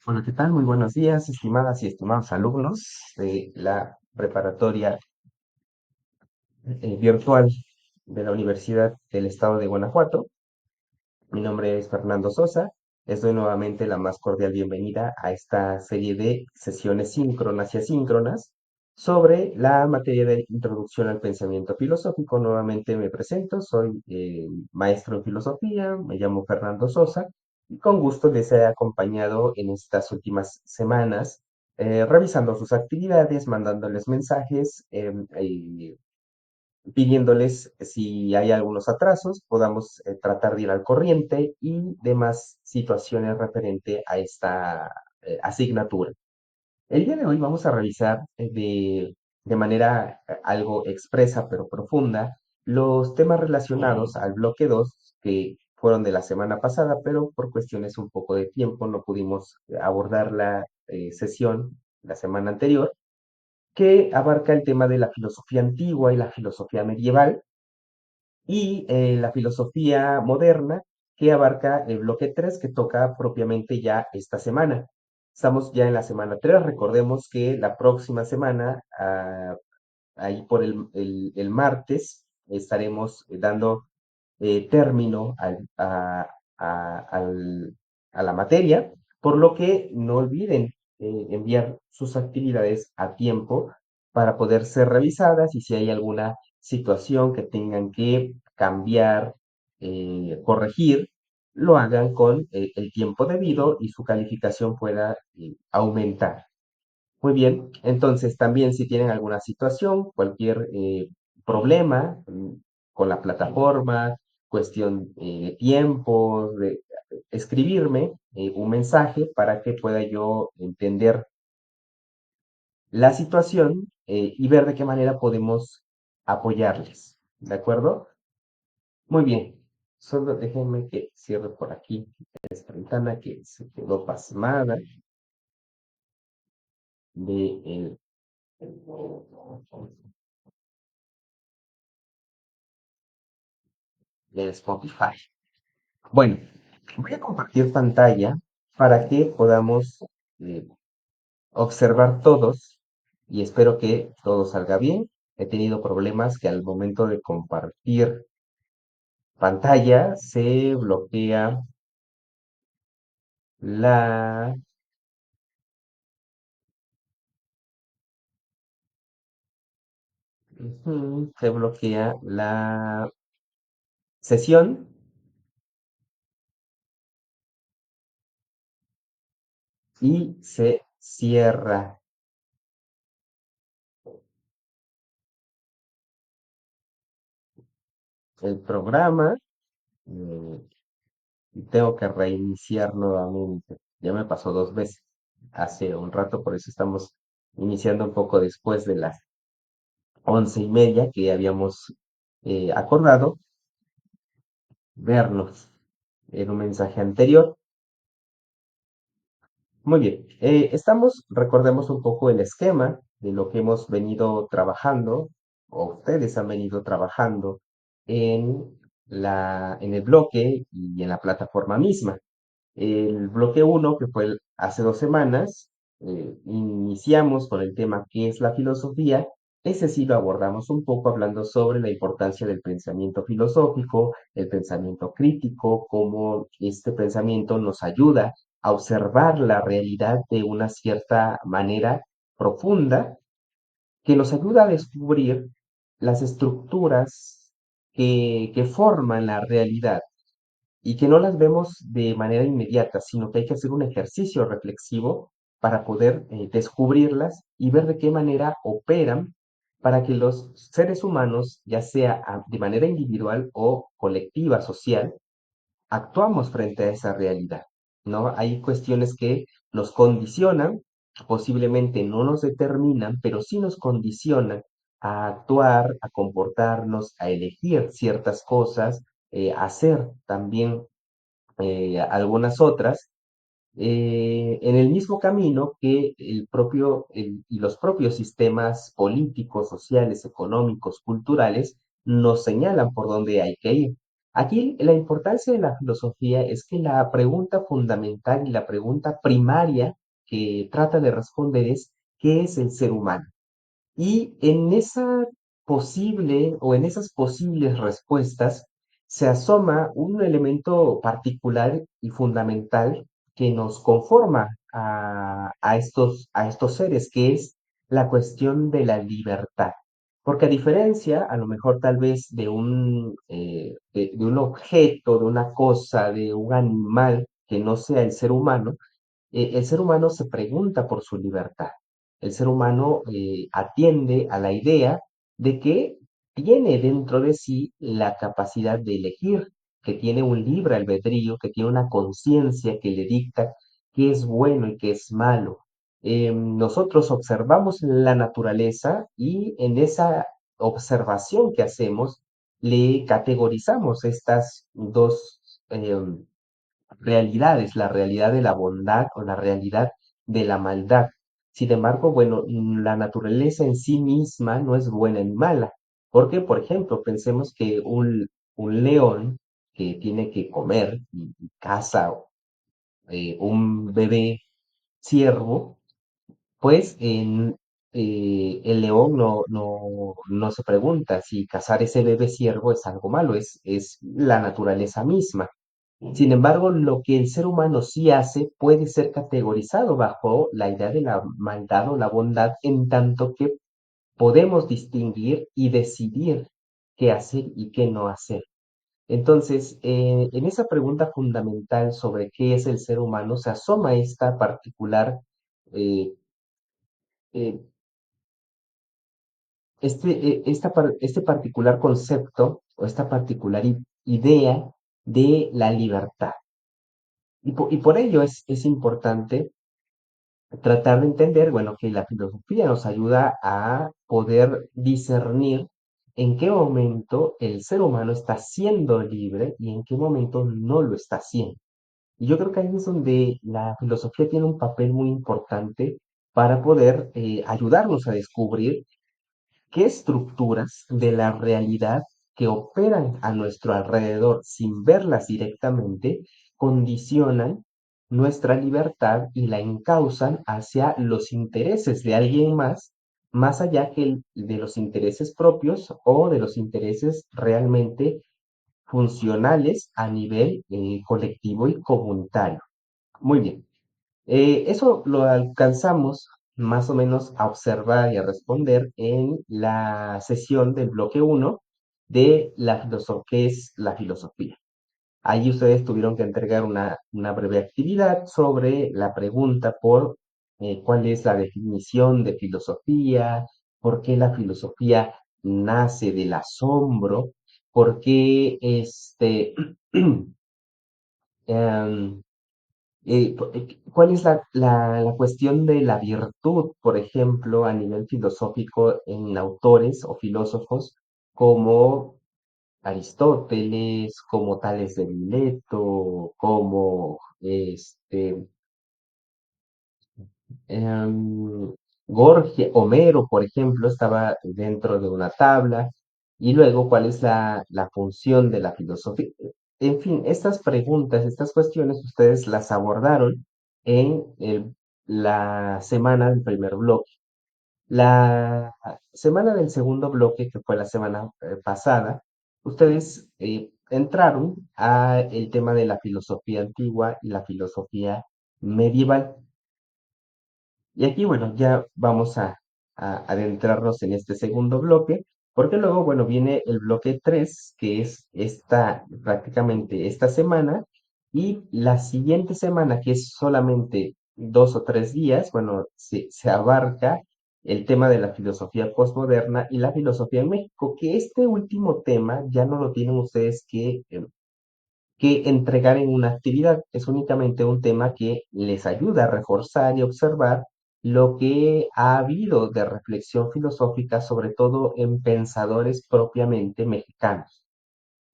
Hola, ¿qué tal? Muy buenos días, estimadas y estimados alumnos de la preparatoria virtual de la Universidad del Estado de Guanajuato. Mi nombre es Fernando Sosa. Les doy nuevamente la más cordial bienvenida a esta serie de sesiones síncronas y asíncronas sobre la materia de introducción al pensamiento filosófico. Nuevamente me presento, soy maestro en filosofía, me llamo Fernando Sosa y con gusto les he acompañado en estas últimas semanas, revisando sus actividades, mandándoles mensajes, pidiéndoles si hay algunos atrasos, podamos tratar de ir al corriente y demás situaciones referente a esta asignatura. El día de hoy vamos a revisar de manera algo expresa pero profunda los temas relacionados al bloque 2 que fueron de la semana pasada, pero por cuestiones un poco de tiempo no pudimos abordar la sesión la semana anterior, que abarca el tema de la filosofía antigua y la filosofía medieval, y la filosofía moderna, que abarca el bloque 3 que toca propiamente ya esta semana. Estamos ya en la semana 3. Recordemos que la próxima semana, ahí por el martes, estaremos dando término a la materia, por lo que no olviden enviar sus actividades a tiempo para poder ser revisadas, y si hay alguna situación que tengan que cambiar, corregir, lo hagan con el tiempo debido y su calificación pueda aumentar. Muy bien, entonces también si tienen alguna situación, cualquier problema con la plataforma, cuestión de tiempo, de escribirme un mensaje para que pueda yo entender la situación y ver de qué manera podemos apoyarles. ¿De acuerdo? Muy bien. Solo déjenme que cierre por aquí esta ventana que se quedó pasmada de del Spotify. Bueno, voy a compartir pantalla para que podamos eh, observar todos, y espero que todo salga bien. He tenido problemas que al momento de compartir pantalla se bloquea la, se bloquea la sesión y se cierra el programa. eh, y tengo que reiniciar nuevamente. Ya me pasó dos veces hace un rato, por eso estamos iniciando un poco después de las 11:30 que habíamos acordado vernos en un mensaje anterior. Muy bien, recordemos un poco el esquema de lo que hemos venido trabajando, o ustedes han venido trabajando en en el bloque y en la plataforma misma. El bloque uno, que fue hace 2 semanas, iniciamos con el tema ¿qué es la filosofía? Ese sí lo abordamos un poco hablando sobre la importancia del pensamiento filosófico, el pensamiento crítico, cómo este pensamiento nos ayuda a observar la realidad de una cierta manera profunda, que nos ayuda a descubrir las estructuras que forman la realidad y que no las vemos de manera inmediata, sino que hay que hacer un ejercicio reflexivo para poder descubrirlas y ver de qué manera operan para que los seres humanos, ya sea de manera individual o colectiva, social, actuamos frente a esa realidad, ¿no? Hay cuestiones que nos condicionan, posiblemente no nos determinan, pero sí nos condicionan a actuar, a comportarnos, a elegir ciertas cosas, a hacer también algunas otras, en el mismo camino que y los propios sistemas políticos, sociales, económicos, culturales nos señalan por dónde hay que ir. Aquí la importancia de la filosofía es que la pregunta fundamental y la pregunta primaria que trata de responder es, ¿qué es el ser humano? Y en esa posible o en esas posibles respuestas se asoma un elemento particular y fundamental que nos conforma a estos seres, que es la cuestión de la libertad. Porque a diferencia, a lo mejor tal vez de un objeto, de una cosa, de un animal que no sea el ser humano, el ser humano se pregunta por su libertad. El ser humano atiende a la idea de que tiene dentro de sí la capacidad de elegir, que tiene un libre albedrío, que tiene una conciencia que le dicta qué es bueno y qué es malo. Nosotros observamos la naturaleza y en esa observación que hacemos le categorizamos estas dos realidades, la realidad de la bondad o la realidad de la maldad. Sin embargo, bueno, la naturaleza en sí misma no es buena ni mala, porque, por ejemplo, pensemos que un león que tiene que comer y caza un bebé ciervo, pues el león no se pregunta si cazar ese bebé ciervo es algo malo, es la naturaleza misma. Sin embargo, lo que el ser humano sí hace puede ser categorizado bajo la idea de la maldad o la bondad, en tanto que podemos distinguir y decidir qué hacer y qué no hacer. Entonces, en esa pregunta fundamental sobre qué es el ser humano, se asoma esta particular, eh, eh, este particular concepto o esta particular idea de la libertad. Y por ello es importante tratar de entender, bueno, que la filosofía nos ayuda a poder discernir en qué momento el ser humano está siendo libre y en qué momento no lo está haciendo. Y yo creo que ahí es donde la filosofía tiene un papel muy importante para poder ayudarnos a descubrir qué estructuras de la realidad que operan a nuestro alrededor sin verlas directamente condicionan nuestra libertad y la encausan hacia los intereses de alguien más, más allá que de los intereses propios o de los intereses realmente funcionales a nivel colectivo y comunitario. Muy bien. Eso lo alcanzamos más o menos a observar y a responder en la sesión del bloque uno de que es la filosofía. Allí ustedes tuvieron que entregar una breve actividad sobre la pregunta por cuál es la definición de filosofía, por qué la filosofía nace del asombro, por qué em, ¿cuál es la cuestión de la virtud, por ejemplo, a nivel filosófico en autores o filósofos como Aristóteles, como Tales de Mileto, como em, Homero, por ejemplo, estaba dentro de una tabla, y luego cuál es la función de la filosofía? En fin, estas preguntas, estas cuestiones, ustedes las abordaron en la semana del primer bloque. La semana del segundo bloque, que fue la semana pasada, ustedes entraron a el tema de la filosofía antigua y la filosofía medieval. Y aquí, bueno, ya vamos a adentrarnos en este segundo bloque, porque luego, bueno, viene el bloque 3 que es prácticamente esta semana, y la siguiente semana, que es solamente 2 o 3 días, bueno, se abarca el tema de la filosofía postmoderna y la filosofía en México, que este último tema ya no lo tienen ustedes que entregar en una actividad. Es únicamente un tema que les ayuda a reforzar y observar lo que ha habido de reflexión filosófica, sobre todo en pensadores propiamente mexicanos,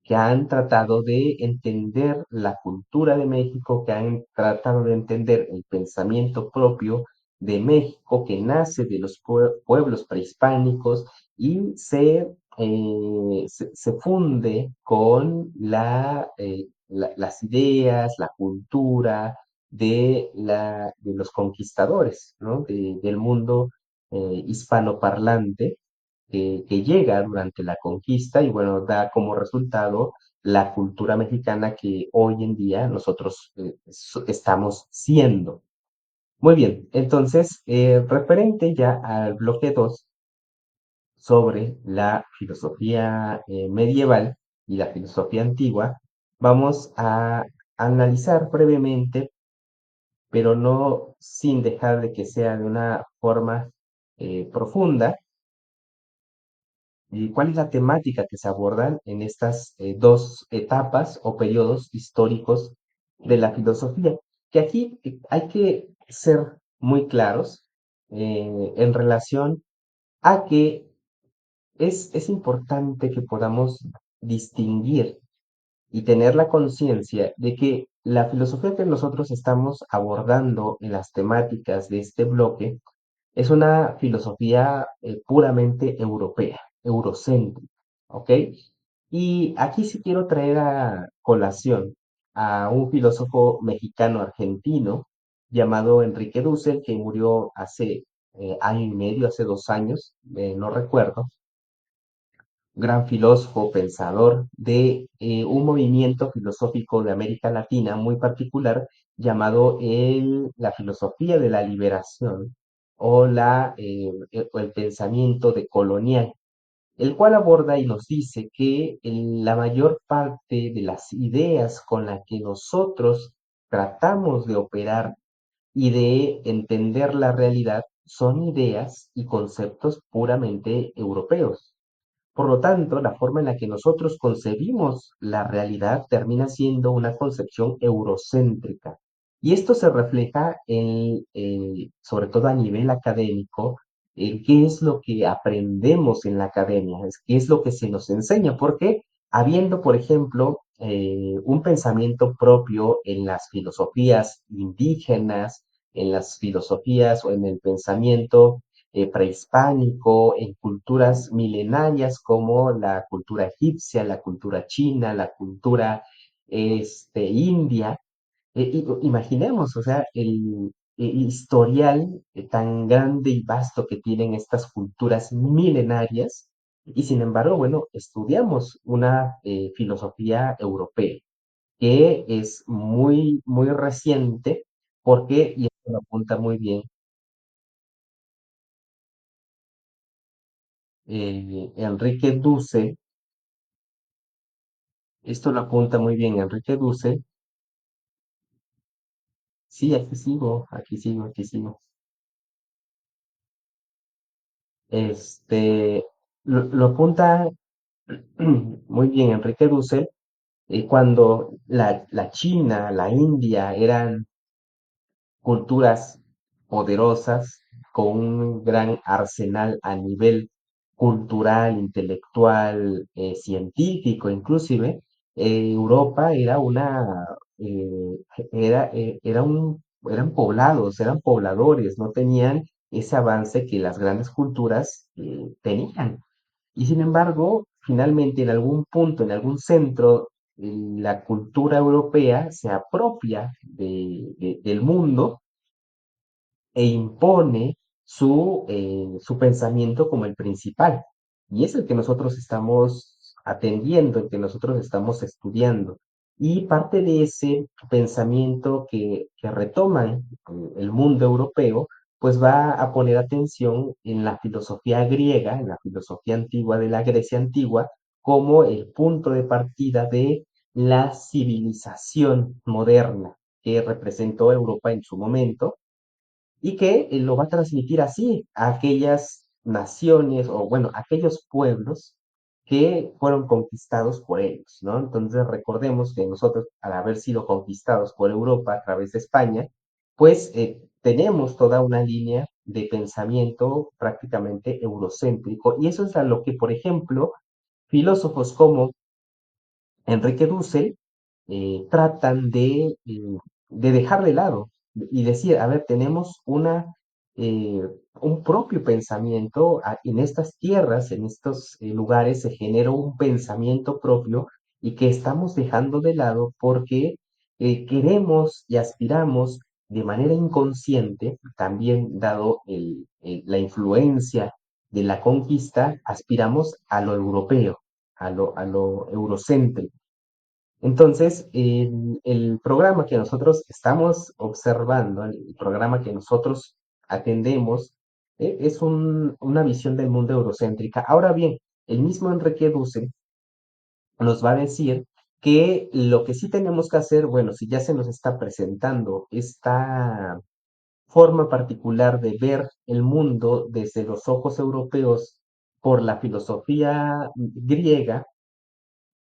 que han tratado de entender la cultura de México, que han tratado de entender el pensamiento propio de México, que nace de los pueblos prehispánicos y se se funde con las ideas, la cultura de los conquistadores, ¿no? Del mundo hispanoparlante que llega durante la conquista y bueno, da como resultado la cultura mexicana que hoy en día nosotros estamos siendo. Muy bien, entonces, referente ya al bloque 2 sobre la filosofía medieval y la filosofía antigua, vamos a analizar brevemente, pero no sin dejar de que sea de una forma profunda, y cuál es la temática que se abordan en estas dos etapas o periodos históricos de la filosofía. Que aquí hay que ser muy claros en relación a que es importante que podamos distinguir y tener la conciencia de que la filosofía que nosotros estamos abordando en las temáticas de este bloque es una filosofía puramente europea, eurocéntrica, ¿ok? Y aquí sí quiero traer a colación a un filósofo mexicano-argentino llamado Enrique Dussel, que murió hace año y medio, hace 2 años, no recuerdo, gran filósofo, pensador de un movimiento filosófico de América Latina muy particular llamado la filosofía de la liberación o o el pensamiento decolonial, el cual aborda y nos dice que la mayor parte de las ideas con las que nosotros tratamos de operar y de entender la realidad son ideas y conceptos puramente europeos. Por lo tanto, la forma en la que nosotros concebimos la realidad termina siendo una concepción eurocéntrica. Y esto se refleja sobre todo a nivel académico, en qué es lo que aprendemos en la academia, qué es lo que se nos enseña, porque habiendo, por ejemplo, un pensamiento propio en las filosofías indígenas, en las filosofías o en el pensamiento prehispánico, en culturas milenarias como la cultura egipcia, la cultura china, la cultura india. Imaginemos, o sea, el historial tan grande y vasto que tienen estas culturas milenarias, y sin embargo, bueno, estudiamos una filosofía europea que es muy, muy reciente, porque, y esto lo apunta muy bien Enrique Duce. Esto lo apunta muy bien Enrique Duce. Sí, aquí sigo, aquí sigo, aquí sigo. Este, lo apunta muy bien Enrique Duce cuando la China, la India eran culturas poderosas con un gran arsenal a nivel cultural, intelectual, científico, inclusive. Europa era eh, eran poblados, eran pobladores, no tenían ese avance que las grandes culturas tenían. Y sin embargo, finalmente en algún punto, en algún centro, la cultura europea se apropia del mundo e impone su pensamiento como el principal. Y es el que nosotros estamos atendiendo, el que nosotros estamos estudiando. Y parte de ese pensamiento que retoman el mundo europeo, pues va a poner atención en la filosofía griega, en la filosofía antigua de la Grecia antigua, como el punto de partida de la civilización moderna que representó Europa en su momento y que lo va a transmitir así a aquellas naciones o bueno, a aquellos pueblos que fueron conquistados por ellos, ¿no? Entonces recordemos que nosotros, al haber sido conquistados por Europa a través de España, pues tenemos toda una línea de pensamiento prácticamente eurocéntrico y eso es a lo que, por ejemplo, filósofos como Enrique Dussel tratan de dejar de lado y decir, a ver, tenemos una eh, un propio pensamiento. En estas tierras, en estos lugares, se genera un pensamiento propio y que estamos dejando de lado porque queremos y aspiramos de manera inconsciente, también dado la influencia de la conquista, aspiramos a lo europeo, a lo eurocéntrico. Entonces, el programa que nosotros estamos observando, el programa que nosotros atendemos, es una visión del mundo eurocéntrica. Ahora bien, el mismo Enrique Dussel nos va a decir que lo que sí tenemos que hacer, bueno, si ya se nos está presentando esta forma particular de ver el mundo desde los ojos europeos por la filosofía griega,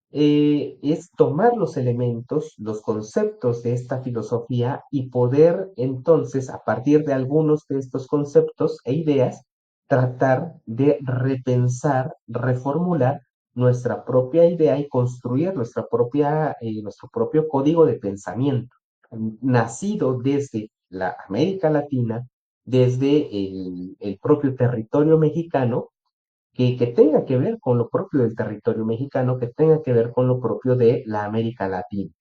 es tomar los elementos, los conceptos de esta filosofía y poder entonces, a partir de algunos de estos conceptos e ideas, tratar de repensar, reformular nuestra propia idea y construir nuestro propio código de pensamiento, nacido desde la América Latina, desde el propio territorio mexicano, que tenga que ver con lo propio del territorio mexicano, que tenga que ver con lo propio de la América Latina.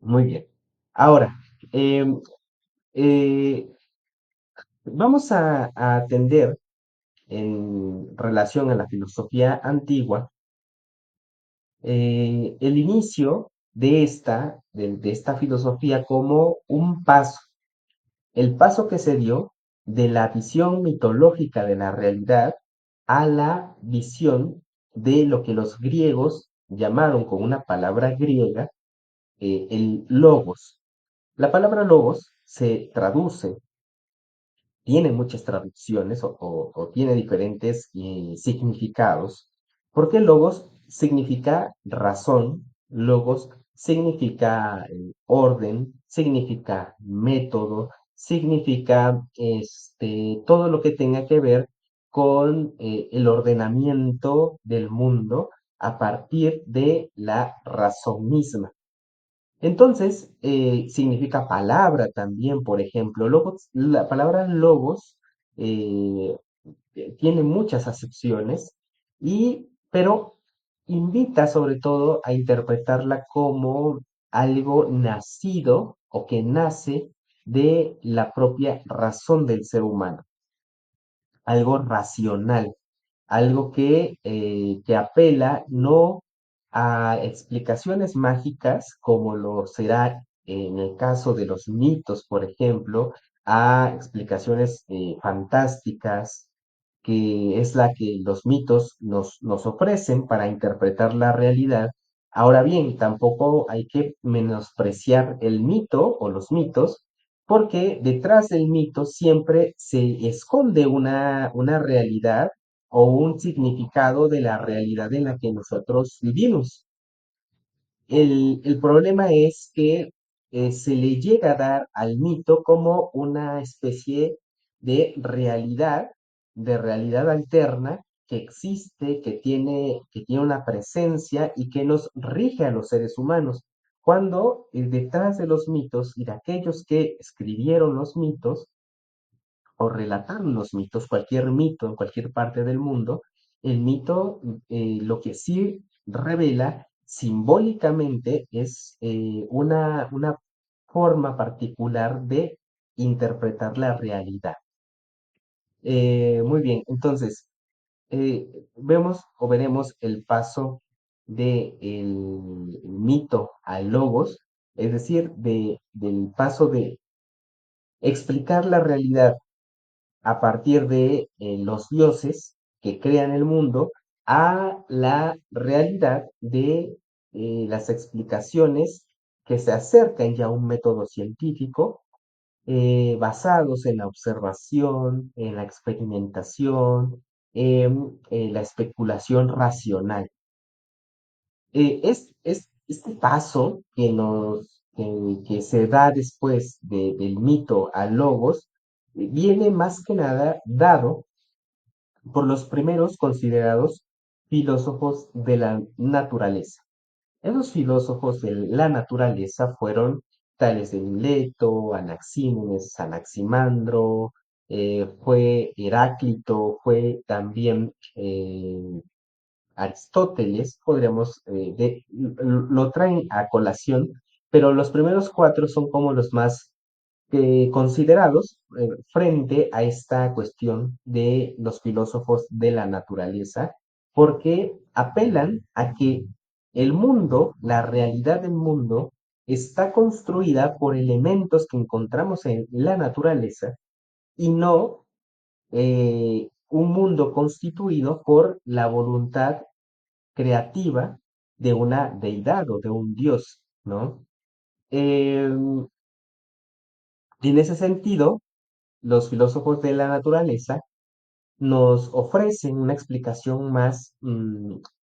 Muy bien. Ahora, em, eh, vamos a atender en relación a la filosofía antigua el inicio de esta filosofía como un paso, el paso que se dio de la visión mitológica de la realidad a la visión de lo que los griegos llamaron con una palabra griega el logos. La palabra logos se traduce, tiene muchas traducciones o tiene diferentes significados, porque logos significa razón, logos significa orden, significa método, significa todo lo que tenga que ver con el ordenamiento del mundo a partir de la razón misma. Entonces, significa palabra también, por ejemplo. Logos, la palabra logos eh, tiene muchas acepciones, pero invita sobre todo a interpretarla como algo nacido o que nace de la propia razón del ser humano, algo racional, algo que apela no a explicaciones mágicas como lo será en el caso de los mitos, por ejemplo, a explicaciones fantásticas, que es la que los mitos nos ofrecen para interpretar la realidad. Ahora bien, tampoco hay que menospreciar el mito o los mitos, porque detrás del mito siempre se esconde una realidad o un significado de la realidad en la que nosotros vivimos. El problema es que se le llega a dar al mito como una especie de realidad alterna que existe, que tiene una presencia y que nos rige a los seres humanos. Cuando detrás de los mitos y de aquellos que escribieron los mitos, o relataron los mitos, cualquier mito en cualquier parte del mundo, el mito lo que sí revela simbólicamente es una forma particular de interpretar la realidad. Muy bien, entonces vemos o veremos el paso del mito al logos, es decir, del paso de explicar la realidad a partir de los dioses que crean el mundo a la realidad de las explicaciones que se acercan ya a un método científico basados en la observación, en la experimentación, en la especulación racional. Este paso que se da después del mito al logos viene más que nada dado por los primeros considerados filósofos de la naturaleza. Esos filósofos de la naturaleza fueron Tales de Mileto, Anaxímenes, Anaximandro, fue Heráclito, fue también Aristóteles, podríamos, lo traen a colación, pero los primeros cuatro son como los más considerados frente a esta cuestión de los filósofos de la naturaleza, porque apelan a que el mundo, la realidad del mundo, está construida por elementos que encontramos en la naturaleza y no un mundo constituido por la voluntad creativa de una deidad o de un dios, ¿no? En ese sentido, los filósofos de la naturaleza nos ofrecen una explicación más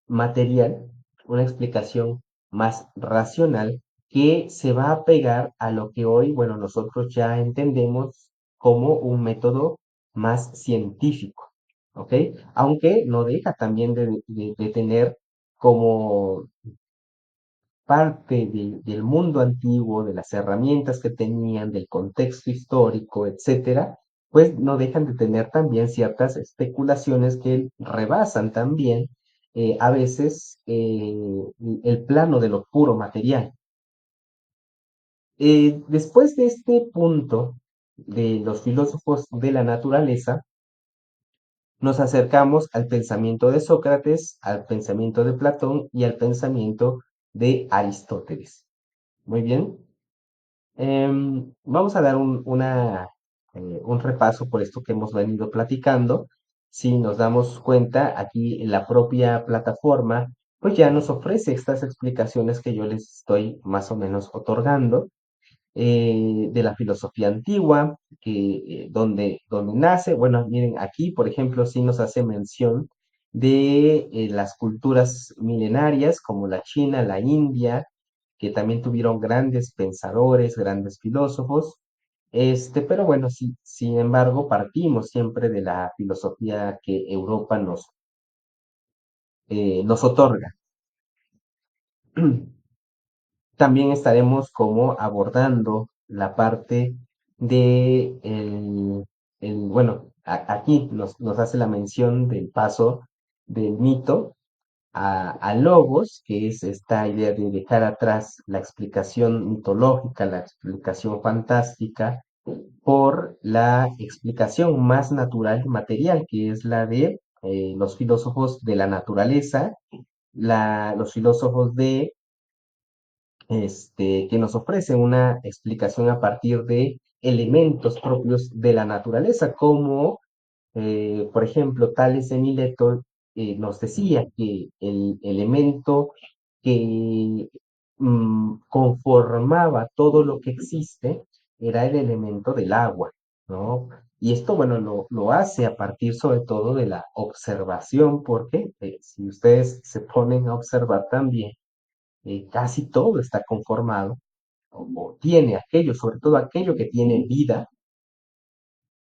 material, una explicación más racional que se va a pegar a lo que hoy, bueno, nosotros ya entendemos como un método más científico, ¿ok? Aunque no deja también de tener como parte del mundo antiguo, de las herramientas que tenían, del contexto histórico, etcétera, pues no dejan de tener también ciertas especulaciones que rebasan también a veces el plano de lo puro material. Después de este punto de los filósofos de la naturaleza, nos acercamos al pensamiento de Sócrates, al pensamiento de Platón y al pensamiento de Aristóteles. Muy bien. Vamos a dar un repaso por esto que hemos venido platicando. Si nos damos cuenta, aquí en la propia plataforma, pues ya nos ofrece estas explicaciones que yo les estoy más o menos otorgando de la filosofía antigua, donde nace. Bueno, miren, aquí, por ejemplo, sí nos hace mención de las culturas milenarias como la China, la India, que también tuvieron grandes pensadores, grandes filósofos. Pero bueno, sí, sin embargo, partimos siempre de la filosofía que Europa nos otorga. También estaremos como abordando la parte de bueno, aquí nos hace la mención del paso del mito a logos, que es esta idea de dejar atrás la explicación mitológica, la explicación fantástica, por la explicación más natural y material, que es la de los filósofos de la naturaleza, los filósofos que nos ofrece una explicación a partir de elementos propios de la naturaleza, como por ejemplo, Tales de Mileto nos decía que el elemento que conformaba todo lo que existe era el elemento del agua, ¿no? Y esto, bueno, lo hace a partir sobre todo de la observación, porque si ustedes se ponen a observar también, casi todo está conformado o tiene aquello, sobre todo aquello que tiene vida,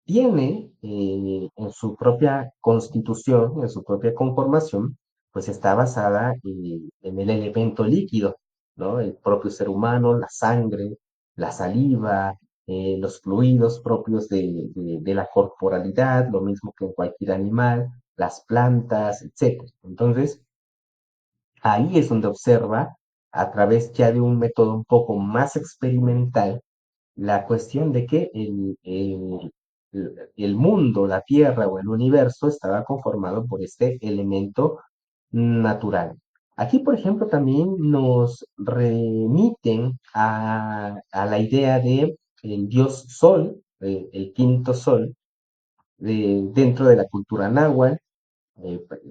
tiene en su propia constitución, en su propia conformación, pues está basada en el elemento líquido, ¿no? El propio ser humano, la sangre, la saliva, los fluidos propios de la corporalidad, lo mismo que en cualquier animal, las plantas, etcétera. Entonces, ahí es donde observa, a través ya de un método un poco más experimental, la cuestión de que el mundo, la Tierra o el universo estaba conformado por este elemento natural. Aquí, por ejemplo, también nos remiten a la idea de el dios Sol, el quinto Sol, dentro de la cultura náhuatl,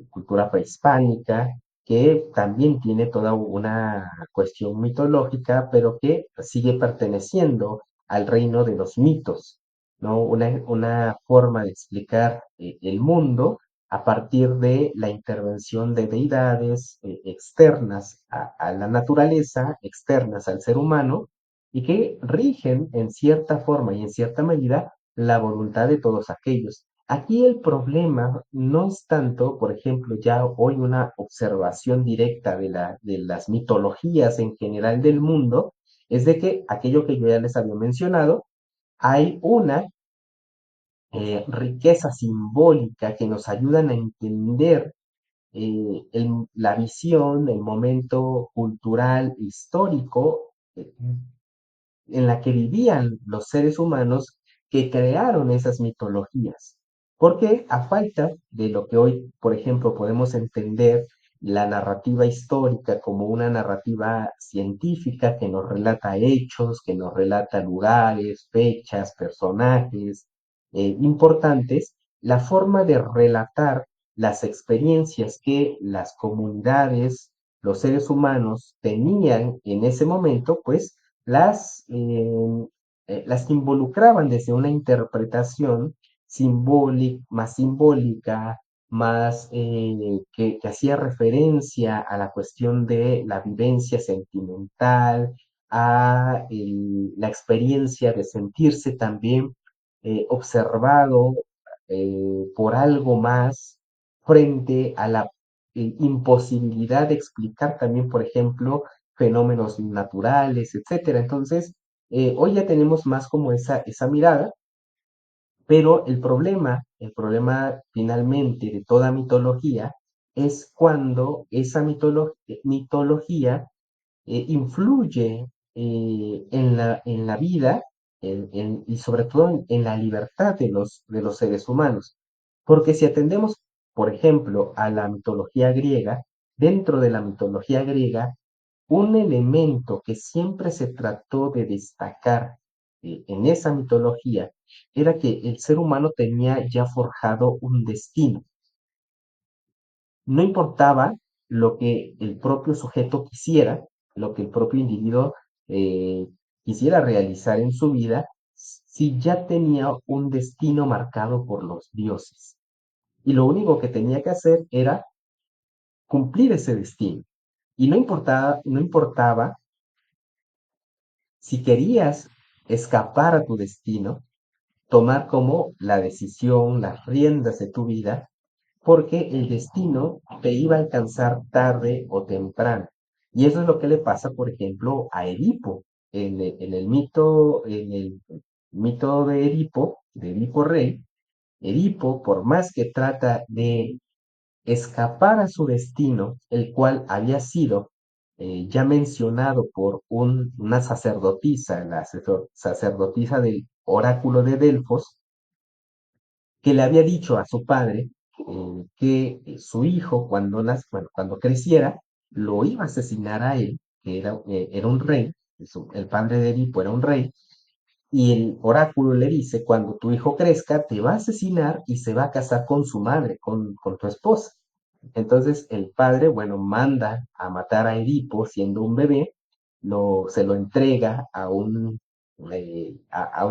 cultura prehispánica, que también tiene toda una cuestión mitológica, pero que sigue perteneciendo al reino de los mitos, ¿no? Una forma de explicar el mundo a partir de la intervención de deidades externas a la naturaleza, externas al ser humano, y que rigen en cierta forma y en cierta medida la voluntad de todos aquellos. Aquí el problema no es tanto, por ejemplo, ya hoy una observación directa de las mitologías en general del mundo, es de que aquello que yo ya les había mencionado, hay una riqueza simbólica que nos ayudan a entender la visión, el momento cultural, histórico en la que vivían los seres humanos que crearon esas mitologías. Porque a falta de lo que hoy, por ejemplo, podemos entender la narrativa histórica como una narrativa científica que nos relata hechos, que nos relata lugares, fechas, personajes importantes, la forma de relatar las experiencias que las comunidades, los seres humanos tenían en ese momento, pues las involucraban desde una interpretación más simbólica, más que hacía referencia a la cuestión de la vivencia sentimental, la experiencia de sentirse también observado por algo más frente a la imposibilidad de explicar también, por ejemplo, fenómenos naturales, etcétera. Entonces, hoy ya tenemos más como esa mirada, pero el problema finalmente de toda mitología es cuando esa mitología influye en la vida y sobre todo en la libertad de los seres humanos. Porque si atendemos, por ejemplo, a la mitología griega, dentro de la mitología griega, un elemento que siempre se trató de destacar en esa mitología era que el ser humano tenía ya forjado un destino. No importaba lo que el propio sujeto quisiera, lo que el propio individuo eh, quisiera realizar en su vida, si ya tenía un destino marcado por los dioses. Y lo único que tenía que hacer era cumplir ese destino. Y no importaba si querías escapar a tu destino, tomar como la decisión, las riendas de tu vida, porque el destino te iba a alcanzar tarde o temprano. Y eso es lo que le pasa, por ejemplo, a Edipo. En el mito de Edipo Rey, Edipo, por más que trata de escapar a su destino, el cual había sido ya mencionado por una sacerdotisa, sacerdotisa del oráculo de Delfos, que le había dicho a su padre que su hijo, bueno, cuando creciera, lo iba a asesinar a él, que era un rey, el padre de Edipo era un rey, y el oráculo le dice, cuando tu hijo crezca, te va a asesinar y se va a casar con su madre, con tu esposa. Entonces el padre, bueno, manda a matar a Edipo siendo un bebé, se lo entrega a un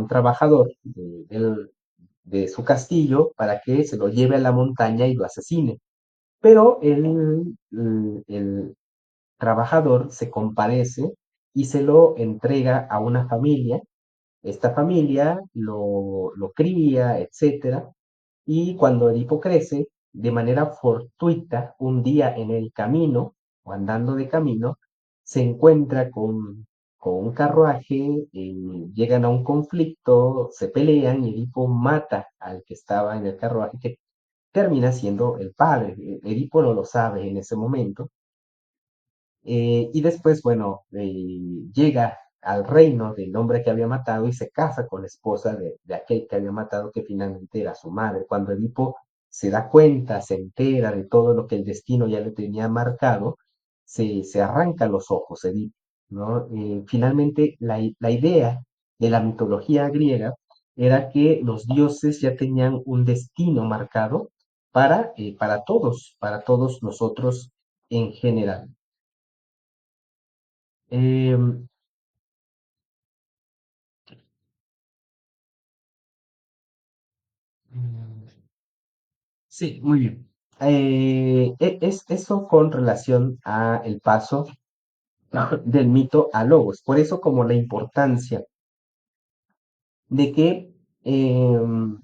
trabajador de su castillo para que se lo lleve a la montaña y lo asesine. Pero el trabajador se compadece y se lo entrega a una familia. Esta familia lo cría, etcétera, y cuando Edipo crece, de manera fortuita, un día en el camino, o andando de camino, se encuentra con un carruaje, llegan a un conflicto, se pelean y Edipo mata al que estaba en el carruaje, que termina siendo el padre. Edipo no lo sabe en ese momento, y después, bueno, llega al reino del hombre que había matado y se casa con la esposa de aquel que había matado, que finalmente era su madre. Cuando Edipo se da cuenta, se entera de todo lo que el destino ya le tenía marcado, se arranca los ojos, Edipo, ¿no? Finalmente, la idea de la mitología griega era que los dioses ya tenían un destino marcado para todos nosotros en general. Em, sí, muy bien. Es eso con relación a el paso del mito a logos. Por eso como la importancia de que em,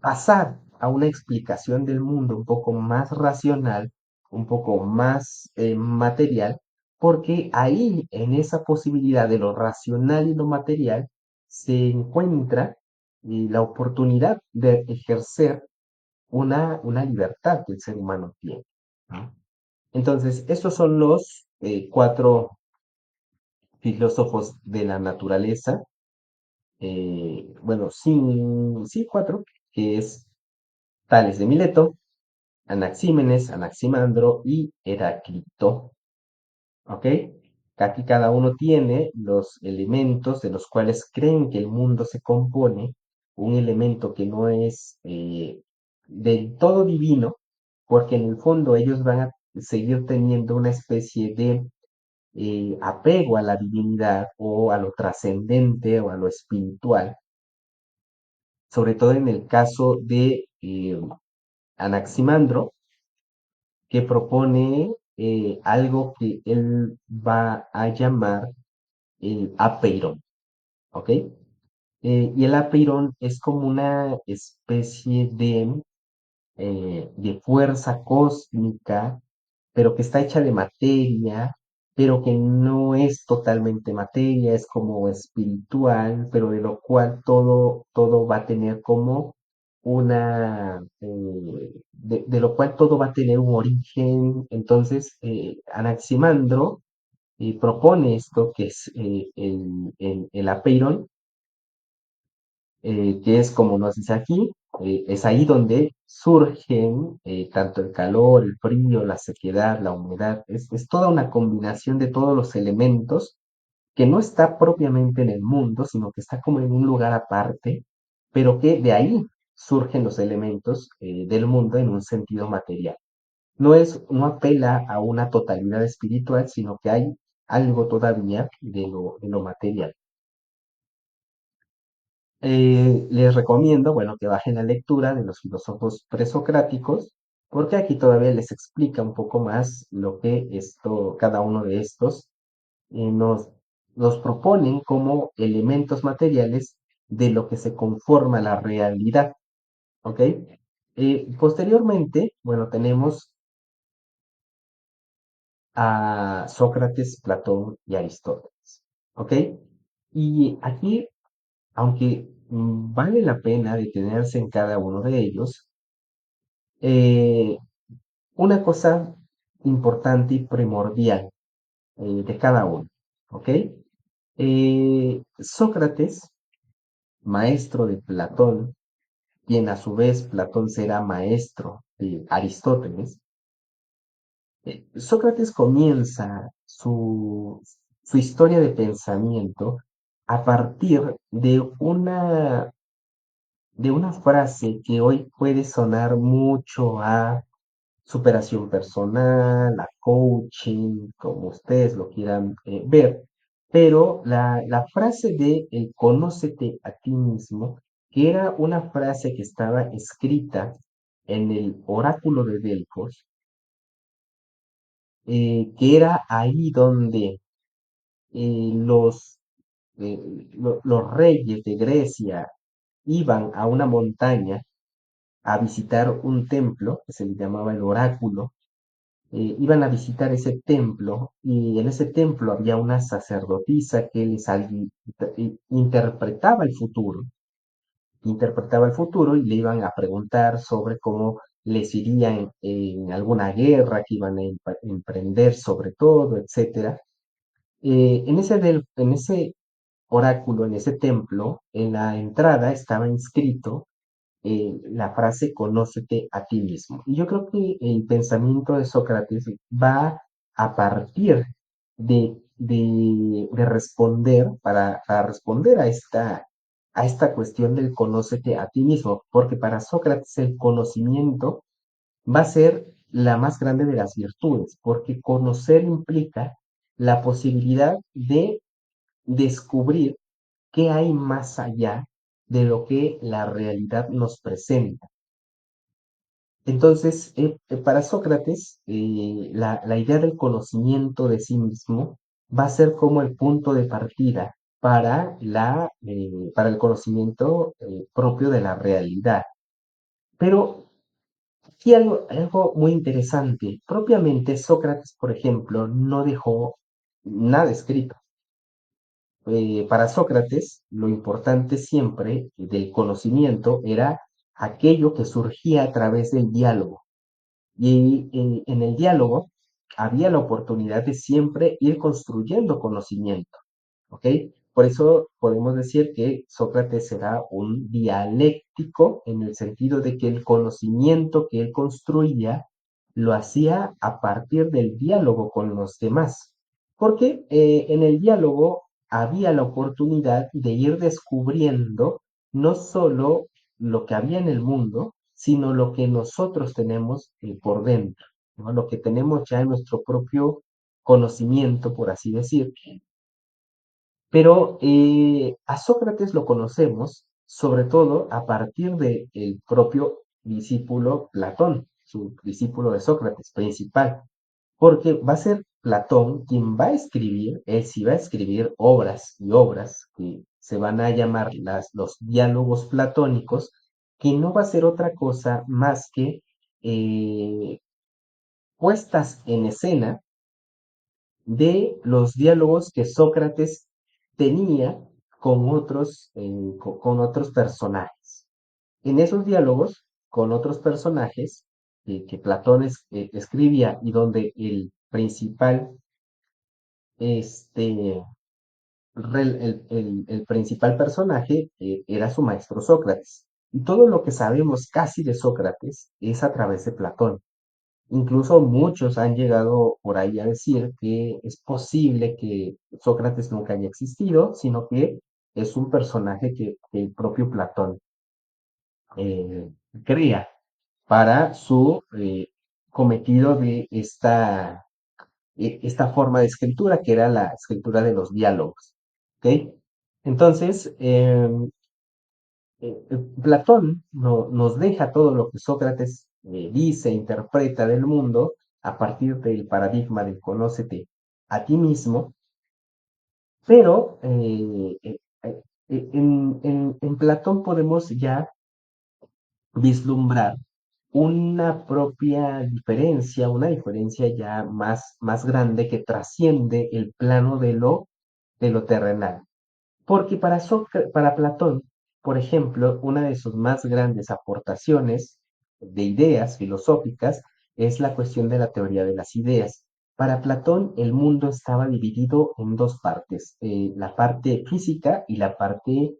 pasar a una explicación del mundo un poco más racional, un poco más material, porque ahí en esa posibilidad de lo racional y lo material se encuentra la oportunidad de ejercer una libertad que el ser humano tiene, ¿no? Entonces, estos son los cuatro filósofos de la naturaleza, bueno, sí, sí, cuatro, que es Tales de Mileto, Anaxímenes, Anaximandro y Heráclito. ¿Ok? Aquí cada uno tiene los elementos de los cuales creen que el mundo se compone, un elemento que no es del todo divino, porque en el fondo ellos van a seguir teniendo una especie de apego a la divinidad o a lo trascendente o a lo espiritual, sobre todo en el caso de Anaximandro, que propone algo que él va a llamar el apeiron, ¿ok? Y el apeiron es como una especie de fuerza cósmica, pero que está hecha de materia, pero que no es totalmente materia, es como espiritual, pero de lo cual todo va a tener como de lo cual todo va a tener un origen. Entonces, Anaximandro propone esto, que es el apeiron, que es como nos dice aquí, es ahí donde surgen tanto el calor, el frío, la sequedad, la humedad, es toda una combinación de todos los elementos que no está propiamente en el mundo, sino que está como en un lugar aparte, pero que de ahí surgen los elementos del mundo en un sentido material. No apela a una totalidad espiritual, sino que hay algo todavía de lo material. Les recomiendo, bueno, que bajen la lectura de los filósofos presocráticos, porque aquí todavía les explica un poco más lo que cada uno de estos nos proponen como elementos materiales de lo que se conforma la realidad, ¿ok? Posteriormente, bueno, tenemos a Sócrates, Platón y Aristóteles, ¿ok? Y aquí, aunque vale la pena detenerse en cada uno de ellos, eh, una cosa importante y primordial de cada uno, ¿ok? Sócrates, maestro de Platón, quien a su vez Platón será maestro de Aristóteles, Sócrates comienza su historia de pensamiento a partir de una frase que hoy puede sonar mucho a superación personal, a coaching, como ustedes lo quieran ver, pero la frase de conócete a ti mismo, que era una frase que estaba escrita en el oráculo de Delfos, que era ahí donde los, eh, los reyes de Grecia iban a una montaña a visitar un templo que se le llamaba el oráculo. Iban a visitar ese templo y en ese templo había una sacerdotisa que interpretaba el futuro y le iban a preguntar sobre cómo les iría en alguna guerra que iban a emprender sobre todo, etcétera. En ese oráculo, en ese templo, en la entrada estaba inscrito la frase conócete a ti mismo. Y yo creo que el pensamiento de Sócrates va a partir de responder, para responder a esta cuestión del conócete a ti mismo, porque para Sócrates el conocimiento va a ser la más grande de las virtudes, porque conocer implica la posibilidad de descubrir qué hay más allá de lo que la realidad nos presenta. Entonces, para Sócrates, la idea del conocimiento de sí mismo va a ser como el punto de partida para el conocimiento propio de la realidad. Pero aquí algo muy interesante. Propiamente Sócrates, por ejemplo, no dejó nada escrito. para Sócrates, lo importante siempre del conocimiento era aquello que surgía a través del diálogo. Y en el diálogo había la oportunidad de siempre ir construyendo conocimiento. ¿Ok? Por eso podemos decir que Sócrates era un dialéctico en el sentido de que el conocimiento que él construía lo hacía a partir del diálogo con los demás, porque en el diálogo había la oportunidad de ir descubriendo no solo lo que había en el mundo, sino lo que nosotros tenemos por dentro, ¿no? Lo que tenemos ya en nuestro propio conocimiento, por así decir. Pero a Sócrates lo conocemos sobre todo a partir del propio discípulo Platón, su discípulo de Sócrates principal, porque va a ser Platón quien va a escribir, él sí va a escribir obras y obras que se van a llamar los diálogos platónicos, que no va a ser otra cosa más que eh, puestas en escena de los diálogos que Sócrates tenía con otros personajes. En esos diálogos con otros personajes que Platón escribía y donde el principal, este, el principal personaje era su maestro Sócrates. Y todo lo que sabemos casi de Sócrates es a través de Platón. Incluso muchos han llegado por ahí a decir que es posible que Sócrates nunca haya existido, sino que es un personaje que el propio Platón eh, crea para su cometido de esta forma de escritura, que era la escritura de los diálogos. ¿Ok? Entonces, Platón nos deja todo lo que Sócrates dice, interpreta del mundo a partir del paradigma del conócete a ti mismo, pero en Platón podemos ya vislumbrar una diferencia ya más grande que trasciende el plano de lo terrenal. Porque para Platón, por ejemplo, una de sus más grandes aportaciones de ideas filosóficas es la cuestión de la teoría de las ideas. Para Platón, el mundo estaba dividido en dos partes, la parte física y la parte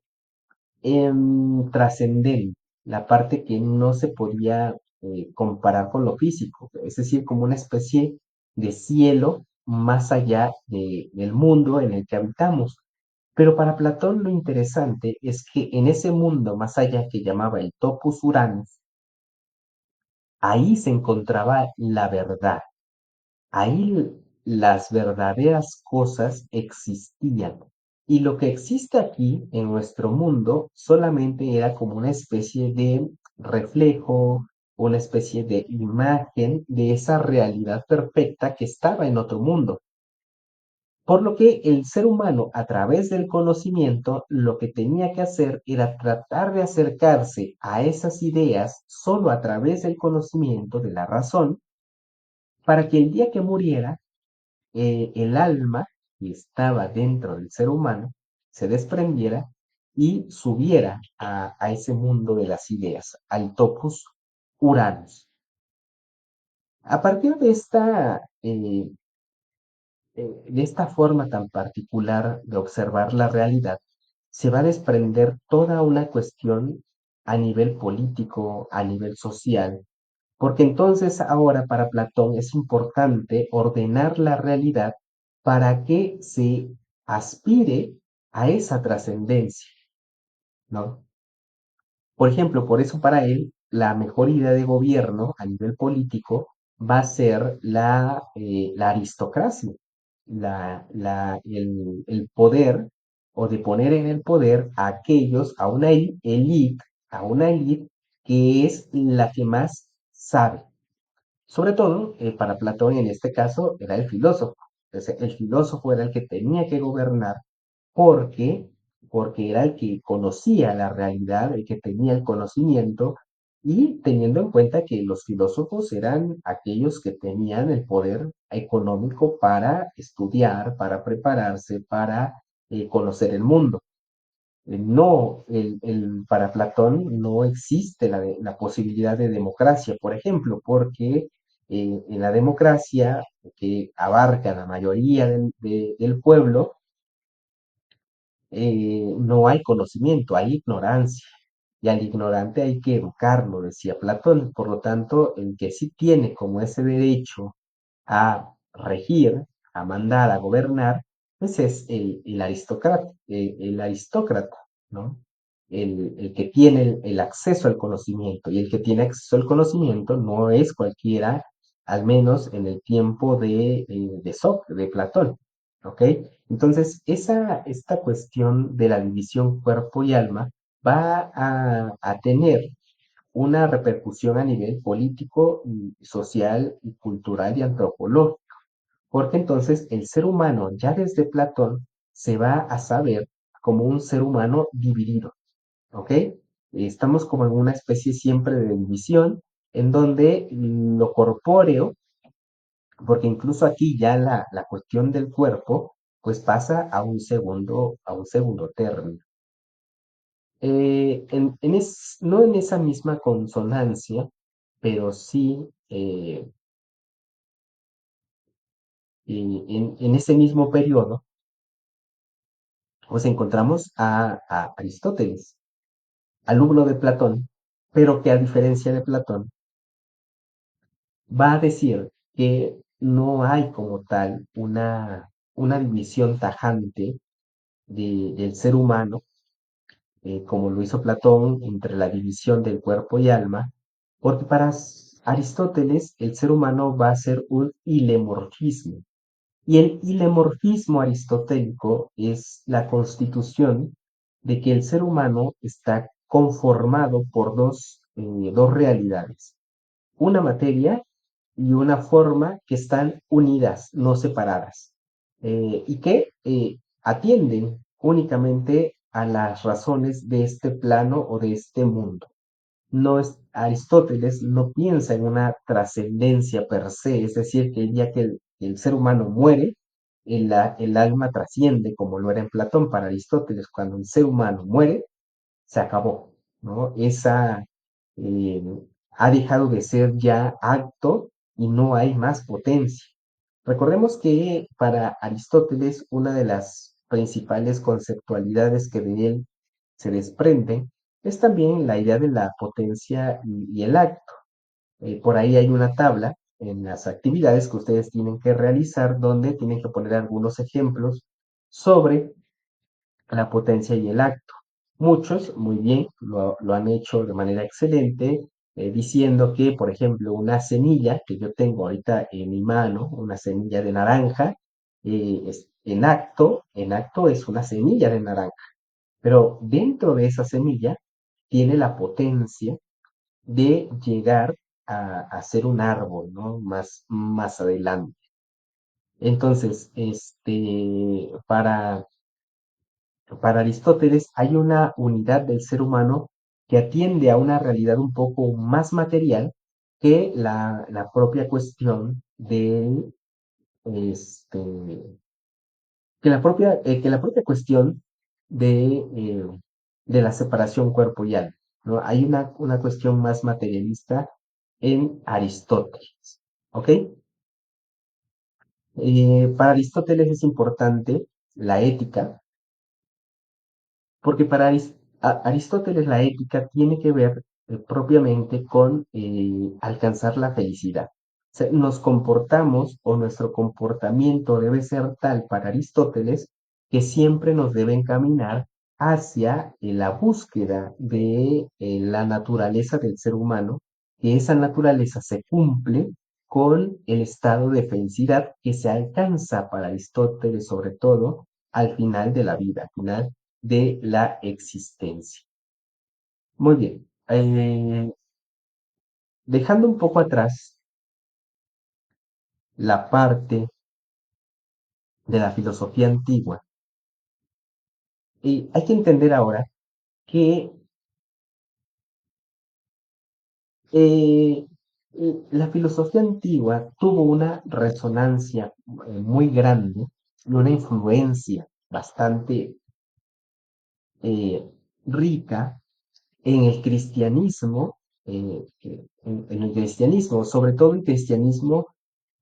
trascendente, la parte que no se podía comparar con lo físico, es decir, como una especie de cielo más allá del mundo en el que habitamos. Pero para Platón lo interesante es que en ese mundo más allá que llamaba el topus Uranus, ahí se encontraba la verdad, ahí las verdaderas cosas existían. Y lo que existe aquí en nuestro mundo solamente era como una especie de reflejo, una especie de imagen de esa realidad perfecta que estaba en otro mundo. Por lo que el ser humano, a través del conocimiento, lo que tenía que hacer era tratar de acercarse a esas ideas solo a través del conocimiento de la razón, para que el día que muriera, el alma que estaba dentro del ser humano se desprendiera y subiera a ese mundo de las ideas, al topus Uranus. A partir de esta forma tan particular de observar la realidad, se va a desprender toda una cuestión a nivel político, a nivel social, porque entonces ahora para Platón es importante ordenar la realidad para que se aspire a esa trascendencia, ¿no? Por ejemplo, por eso para él la mejor idea de gobierno a nivel político va a ser la aristocracia, el poder o de poner en el poder a aquellos, a una élite que es la que más sabe. Sobre todo, para Platón en este caso era el filósofo. Entonces, el filósofo era el que tenía que gobernar porque, porque era el que conocía la realidad, el que tenía el conocimiento y teniendo en cuenta que los filósofos eran aquellos que tenían el poder económico para estudiar, para prepararse, para conocer el mundo. No, para Platón no existe la posibilidad de democracia, por ejemplo, porque en la democracia que abarca la mayoría del pueblo, no hay conocimiento, hay ignorancia. Y al ignorante hay que educarlo, decía Platón. Por lo tanto, el que sí tiene como ese derecho a regir, a mandar, a gobernar, pues es el aristócrata, ¿no? El que tiene el acceso al conocimiento. Y el que tiene acceso al conocimiento no es cualquiera, al menos en el tiempo de Platón, ¿ok? Entonces, esta cuestión de la división cuerpo y alma va a tener una repercusión a nivel político, y social, y cultural y antropológico, porque entonces el ser humano ya desde Platón se va a saber como un ser humano dividido, ¿ok? Estamos como en una especie siempre de división en donde lo corpóreo, porque incluso aquí ya la cuestión del cuerpo, pues pasa a un segundo término. No en esa misma consonancia, pero sí en ese mismo periodo, pues encontramos a Aristóteles, alumno de Platón, pero que a diferencia de Platón, va a decir que no hay como tal una división tajante del ser humano, como lo hizo Platón, entre la división del cuerpo y alma, porque para Aristóteles el ser humano va a ser un ilemorfismo. Y el ilemorfismo aristotélico es la constitución de que el ser humano está conformado por dos realidades, una materia y una forma que están unidas, no separadas, y que atienden únicamente a las razones de este plano o de este mundo. Aristóteles no piensa en una trascendencia per se, es decir, que el día que el ser humano muere, el alma trasciende, como lo era en Platón. Para Aristóteles, cuando el ser humano muere, se acabó, ¿no? Eh, ha dejado de ser ya acto y no hay más potencia. Recordemos que para Aristóteles una de las principales conceptualidades que de él se desprenden es también la idea de la potencia y el acto. Por ahí hay una tabla en las actividades que ustedes tienen que realizar donde tienen que poner algunos ejemplos sobre la potencia y el acto. Muchos, muy bien, lo han hecho de manera excelente, diciendo que, por ejemplo, una semilla que yo tengo ahorita en mi mano, una semilla de naranja, en acto es una semilla de naranja, pero dentro de esa semilla tiene la potencia de llegar a ser un árbol, ¿no? Más adelante. Entonces, para Aristóteles hay una unidad del ser humano que atiende a una realidad un poco más material que la propia cuestión este, que la propia cuestión de la separación cuerpo y alma, ¿no? Hay una cuestión más materialista en Aristóteles, ¿ok? Para Aristóteles es importante la ética, porque para Aristóteles la ética tiene que ver propiamente con alcanzar la felicidad. O sea, nos comportamos o nuestro comportamiento debe ser tal para Aristóteles que siempre nos debe encaminar hacia la búsqueda de la naturaleza del ser humano, que esa naturaleza se cumple con el estado de felicidad que se alcanza para Aristóteles, sobre todo al final de la vida, al final de la existencia. Muy bien. Dejando un poco atrás la parte de la filosofía antigua, hay que entender ahora que eh, la filosofía antigua tuvo una resonancia muy grande y una influencia bastante eh, rica en el cristianismo, en el cristianismo, sobre todo el cristianismo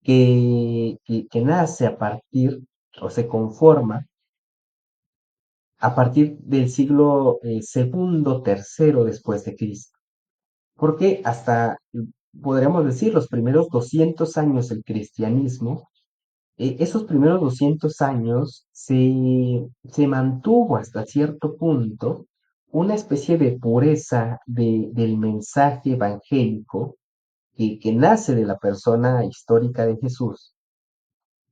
que nace a partir o se conforma a partir del siglo segundo, tercero después de Cristo. Porque hasta, podríamos decir, los primeros 200 años del cristianismo, esos primeros 200 años se mantuvo hasta cierto punto una especie de pureza del mensaje evangélico que nace de la persona histórica de Jesús,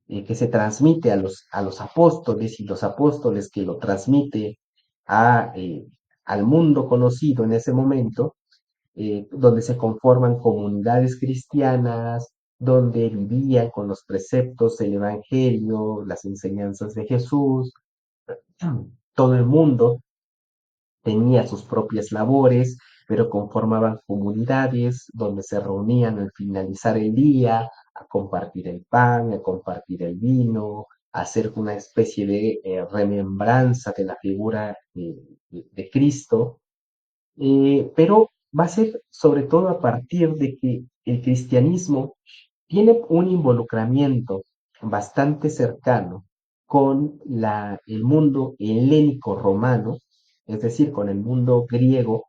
que se transmite a los apóstoles y los apóstoles que lo transmite a, al mundo conocido en ese momento, donde se conforman comunidades cristianas, donde vivían con los preceptos del Evangelio, las enseñanzas de Jesús. Todo el mundo tenía sus propias labores, pero conformaban comunidades donde se reunían al finalizar el día a compartir el pan, a compartir el vino, a hacer una especie de remembranza de la figura de Cristo, pero va a ser sobre todo a partir de que el cristianismo tiene un involucramiento bastante cercano con el mundo helénico romano, es decir, con el mundo griego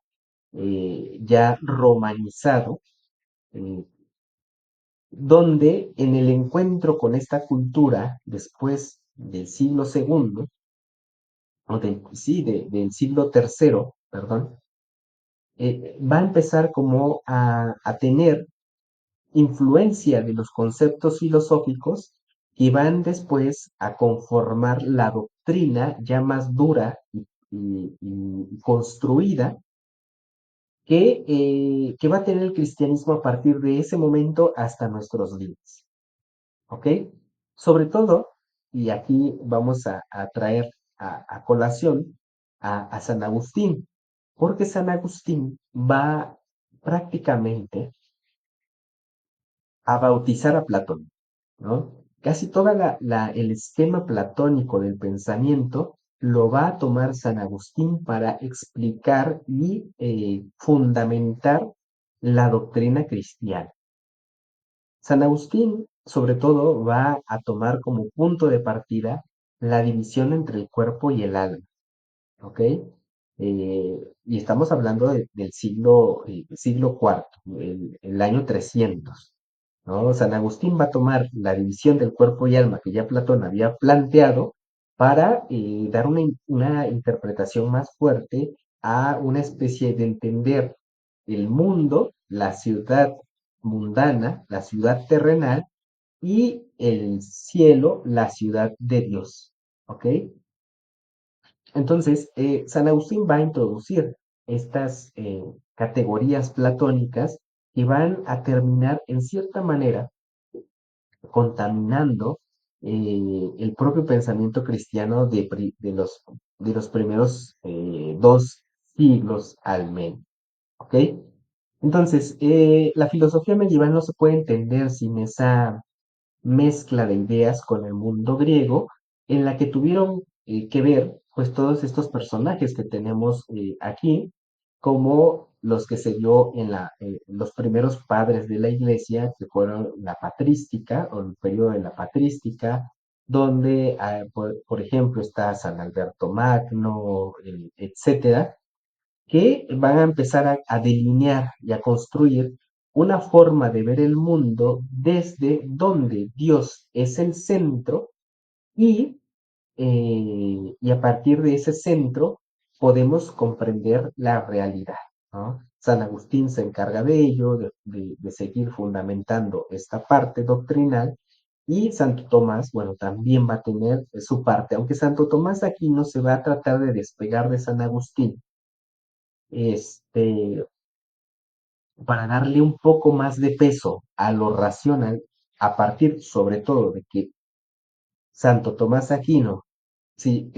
ya romanizado, eh, donde en el encuentro con esta cultura, después del siglo segundo, o sí, del siglo tercero, perdón, va a empezar como a tener influencia de los conceptos filosóficos que van después a conformar la doctrina ya más dura y construida que va a tener el cristianismo a partir de ese momento hasta nuestros días. ¿Ok? Sobre todo, y aquí vamos a traer a colación a San Agustín, porque San Agustín va prácticamente a bautizar a Platón, ¿no? Casi todo el esquema platónico del pensamiento lo va a tomar San Agustín para explicar y fundamentar la doctrina cristiana. San Agustín, sobre todo, va a tomar como punto de partida la división entre el cuerpo y el alma, ¿ok? Y estamos hablando del siglo cuarto, el año 300, ¿no? San Agustín va a tomar la división del cuerpo y alma que ya Platón había planteado para dar una interpretación más fuerte a una especie de entender el mundo, la ciudad mundana, la ciudad terrenal y el cielo, la ciudad de Dios, ¿ok? Entonces, San Agustín va a introducir estas categorías platónicas que van a terminar en cierta manera contaminando el propio pensamiento cristiano de los primeros 2 siglos al menos. ¿Ok? Entonces, la filosofía medieval no se puede entender sin esa mezcla de ideas con el mundo griego, en la que tuvieron que ver pues todos estos personajes que tenemos aquí, como los que se dio en los primeros padres de la iglesia, que fueron la patrística, o el periodo de la patrística, donde, por ejemplo, está San Alberto Magno, etcétera, que van a empezar a delinear y a construir una forma de ver el mundo desde donde Dios es el centro y a partir de ese centro podemos comprender la realidad, ¿no? San Agustín se encarga de ello, de seguir fundamentando esta parte doctrinal, y Santo Tomás, bueno, también va a tener su parte, aunque Santo Tomás aquí no se va a tratar de despegar de San Agustín, este, para darle un poco más de peso a lo racional, a partir sobre todo de que Santo Tomás Aquino, si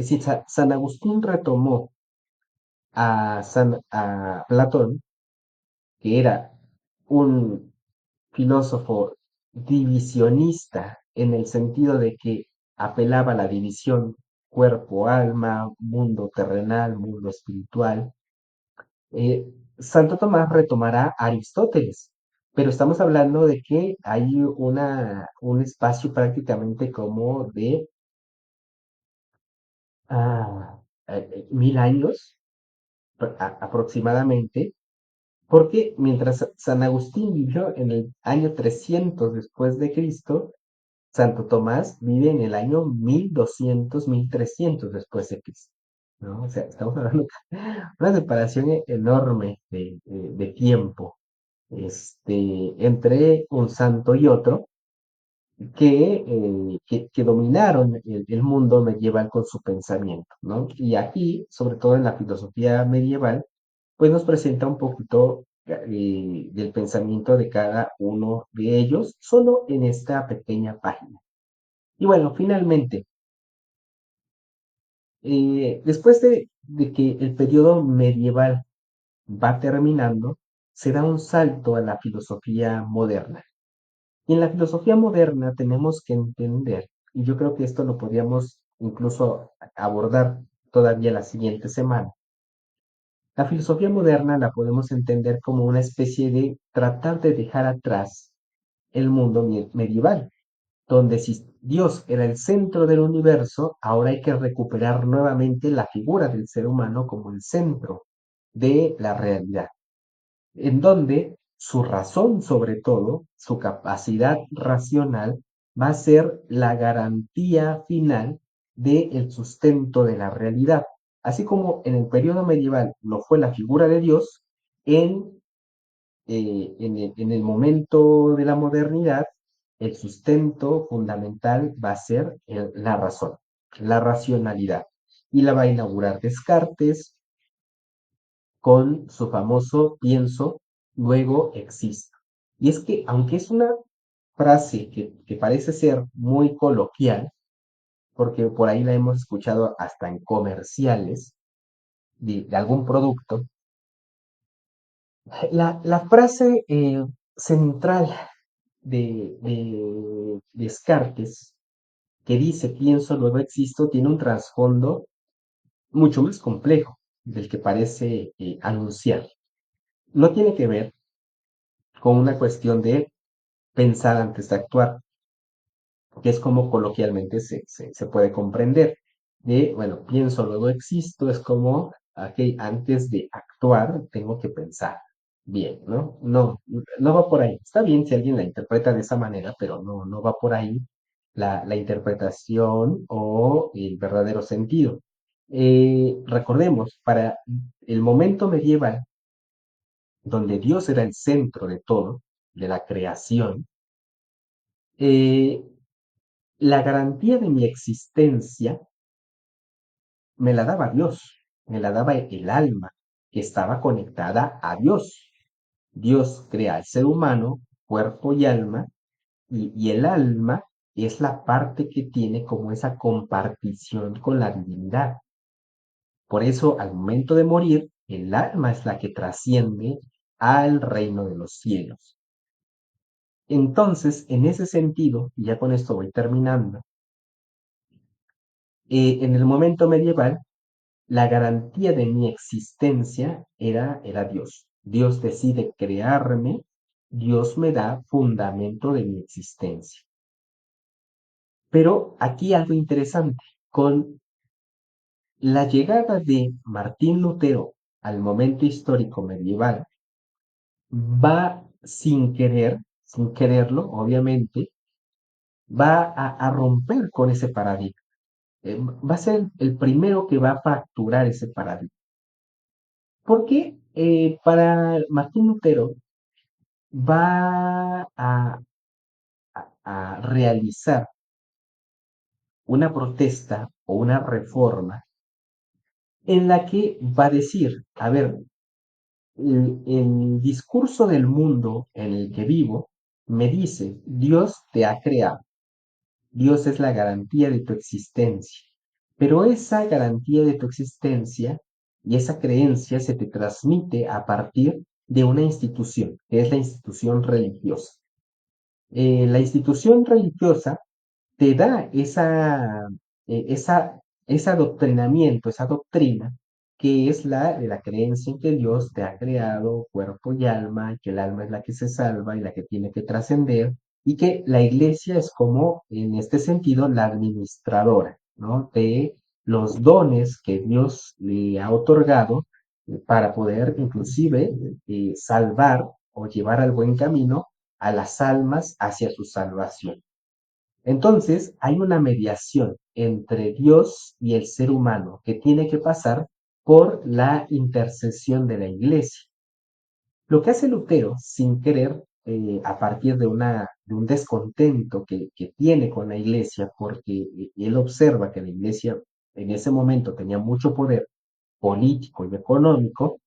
San Agustín retomó a Platón, que era un filósofo divisionista en el sentido de que apelaba a la división cuerpo, alma, mundo terrenal, mundo espiritual. Eh, Santo Tomás retomará a Aristóteles, pero estamos hablando de que hay un espacio prácticamente como de 1000 años aproximadamente, porque mientras San Agustín vivió en el año 300 después de Cristo, Santo Tomás vive en el año 1200, 1300 después de Cristo, ¿no? O sea, estamos hablando de una separación enorme de tiempo, entre un santo y otro, que dominaron el mundo medieval con su pensamiento, ¿no? Y aquí, sobre todo en la filosofía medieval, pues nos presenta un poquito del pensamiento de cada uno de ellos, solo en esta pequeña página. Y bueno, finalmente, después de que el periodo medieval va terminando, se da un salto a la filosofía moderna. Y en la filosofía moderna tenemos que entender, y yo creo que esto lo podríamos incluso abordar todavía la siguiente semana. La filosofía moderna la podemos entender como una especie de tratar de dejar atrás el mundo medieval, donde si Dios era el centro del universo, ahora hay que recuperar nuevamente la figura del ser humano como el centro de la realidad, en donde su razón, sobre todo, su capacidad racional, va a ser la garantía final del sustento de la realidad. Así como en el periodo medieval lo fue la figura de Dios, en, en el momento de la modernidad, el sustento fundamental va a ser la razón, la racionalidad. Y la va a inaugurar Descartes, con su famoso pienso, luego existo. Y es que, aunque es una frase que parece ser muy coloquial, porque por ahí la hemos escuchado hasta en comerciales de algún producto, la frase central de Descartes, que dice pienso, luego existo, tiene un trasfondo mucho más complejo del que parece anunciar. No tiene que ver con una cuestión de pensar antes de actuar, que es como coloquialmente se puede comprender. De, bueno, pienso, luego existo, es como, ok, antes de actuar tengo que pensar bien, ¿no? No, no va por ahí. Está bien si alguien la interpreta de esa manera, pero no, no va por ahí la interpretación o el verdadero sentido. Recordemos, para el momento medieval, donde Dios era el centro de todo, de la creación, eh, la garantía de mi existencia me la daba Dios, me la daba el alma, que estaba conectada a Dios. Dios crea al ser humano, cuerpo y alma, y el alma es la parte que tiene como esa compartición con la divinidad. Por eso, al momento de morir, el alma es la que trasciende al reino de los cielos. Entonces, en ese sentido, y ya con esto voy terminando, en el momento medieval, la garantía de mi existencia era Dios. Dios decide crearme, Dios me da fundamento de mi existencia. Pero aquí algo interesante, con la llegada de Martín Lutero al momento histórico medieval, va sin querer, sin quererlo, obviamente, va a romper con ese paradigma. Va a ser el primero que va a fracturar ese paradigma. Porque para Martín Lutero va a realizar una protesta o una reforma en la que va a decir, a ver, el discurso del mundo en el que vivo me dice, Dios te ha creado, Dios es la garantía de tu existencia, pero esa garantía de tu existencia y esa creencia se te transmite a partir de una institución, que es la institución religiosa. La institución religiosa te da esa ese adoctrinamiento, esa doctrina, que es la de la creencia en que Dios te ha creado cuerpo y alma, y que el alma es la que se salva y la que tiene que trascender, y que la iglesia es como, en este sentido, la administradora, ¿no? De los dones que Dios le ha otorgado para poder inclusive salvar o llevar al buen camino a las almas hacia su salvación. Entonces, hay una mediación entre Dios y el ser humano que tiene que pasar por la intercesión de la iglesia. Lo que hace Lutero, sin querer, a partir de un descontento que tiene con la iglesia, porque él observa que la iglesia en ese momento tenía mucho poder político y económico,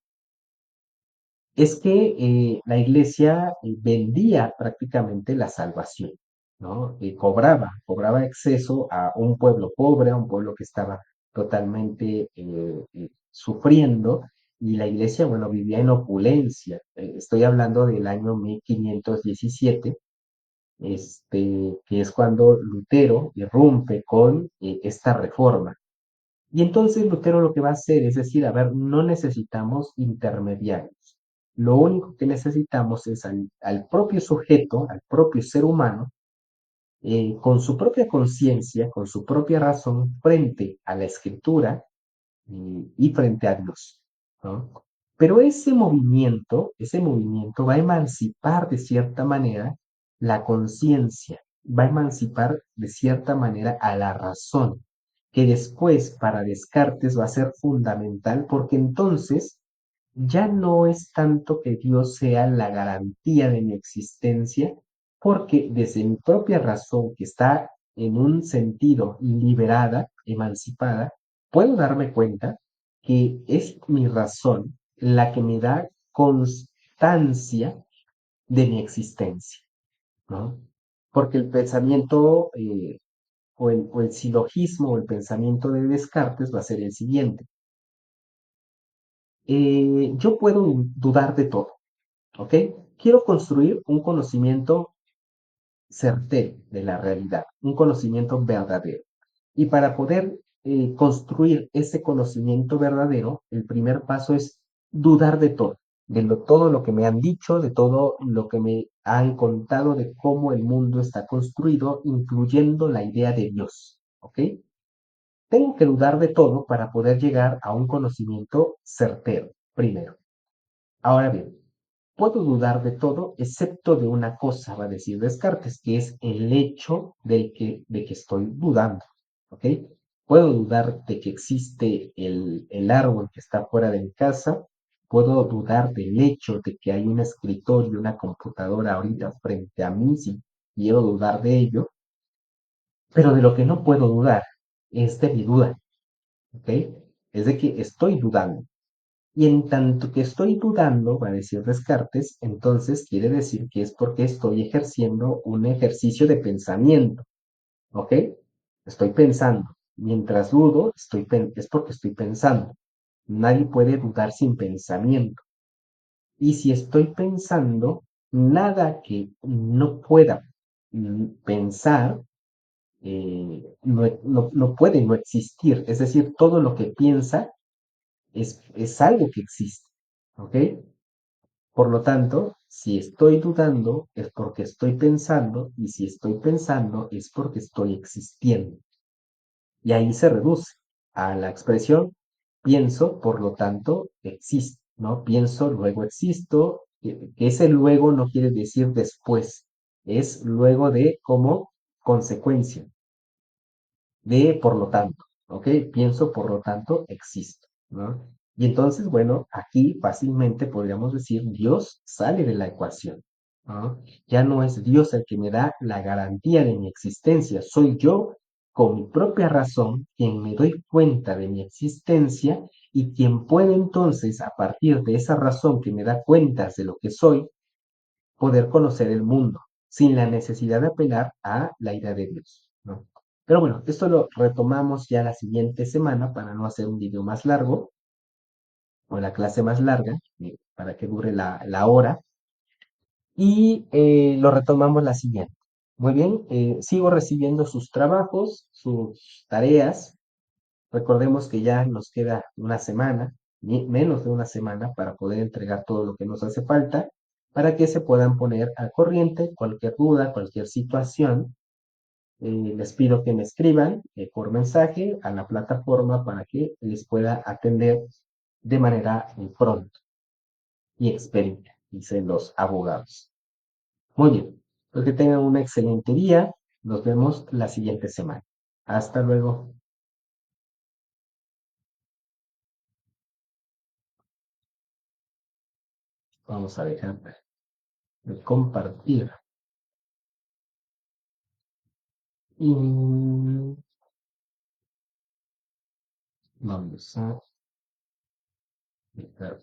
es que la iglesia vendía prácticamente la salvación, ¿no? Cobraba exceso a un pueblo pobre, a un pueblo que estaba totalmente sufriendo, y la iglesia, bueno, vivía en opulencia. Estoy hablando del año 1517, que es cuando Lutero irrumpe con esta reforma. Y entonces Lutero lo que va a hacer es decir, a ver, no necesitamos intermediarios. Lo único que necesitamos es al propio sujeto, al propio ser humano, con su propia conciencia, con su propia razón, frente a la escritura y frente a Dios, ¿no? Pero ese movimiento va a emancipar de cierta manera la conciencia, va a emancipar de cierta manera a la razón, que después para Descartes va a ser fundamental porque entonces ya no es tanto que Dios sea la garantía de mi existencia, porque desde mi propia razón, que está en un sentido liberada, emancipada, puedo darme cuenta que es mi razón la que me da constancia de mi existencia, ¿no? Porque el pensamiento o el silogismo o el pensamiento de Descartes va a ser el siguiente. Yo puedo dudar de todo, ¿ok? Quiero construir un conocimiento certero de la realidad, un conocimiento verdadero. Y para poder construir ese conocimiento verdadero, el primer paso es dudar de todo, todo lo que me han dicho, de todo lo que me han contado de cómo el mundo está construido, incluyendo la idea de Dios, ¿ok? Tengo que dudar de todo para poder llegar a un conocimiento certero, primero. Ahora bien, puedo dudar de todo excepto de una cosa, va a decir Descartes, que es el hecho de que estoy dudando, ¿ok? Puedo dudar de que existe el árbol que está fuera de mi casa, puedo dudar del hecho de que hay un escritorio y una computadora ahorita frente a mí, si quiero dudar de ello, pero de lo que no puedo dudar es de mi duda, ¿ok? Es de que estoy dudando. Y en tanto que estoy dudando, va a decir Descartes, entonces quiere decir que es porque estoy ejerciendo un ejercicio de pensamiento, ¿ok? Estoy pensando. Mientras dudo, es porque estoy pensando. Nadie puede dudar sin pensamiento. Y si estoy pensando, nada que no pueda pensar no puede no existir. Es decir, todo lo que piensa es algo que existe, ¿ok? Por lo tanto, si estoy dudando es porque estoy pensando y si estoy pensando es porque estoy existiendo. Y ahí se reduce a la expresión pienso, por lo tanto, existo, ¿no? Pienso, luego existo. Que ese luego no quiere decir después, es luego de como consecuencia de por lo tanto, ¿ok? Pienso, por lo tanto, existo, ¿no? Y entonces, bueno, aquí fácilmente podríamos decir Dios sale de la ecuación, ¿no? Ya no es Dios el que me da la garantía de mi existencia, soy yo con mi propia razón quien me doy cuenta de mi existencia y quien puede entonces, a partir de esa razón que me da cuentas de lo que soy, poder conocer el mundo sin la necesidad de apelar a la idea de Dios, ¿no? Pero bueno, esto lo retomamos ya la siguiente semana para no hacer un video más largo o la clase más larga, para que dure la hora, y lo retomamos la siguiente. Muy bien, sigo recibiendo sus trabajos, sus tareas, Recordemos que ya nos queda una semana, menos de una semana, para poder entregar todo lo que nos hace falta, para que se puedan poner al corriente cualquier duda, cualquier situación. Les pido que me escriban por mensaje a la plataforma para que les pueda atender de manera pronta y expedita, dicen los abogados. Muy bien, pues que tengan un excelente día. Nos vemos la siguiente semana. Hasta luego. Vamos a dejar de compartir. Y vamos a dejar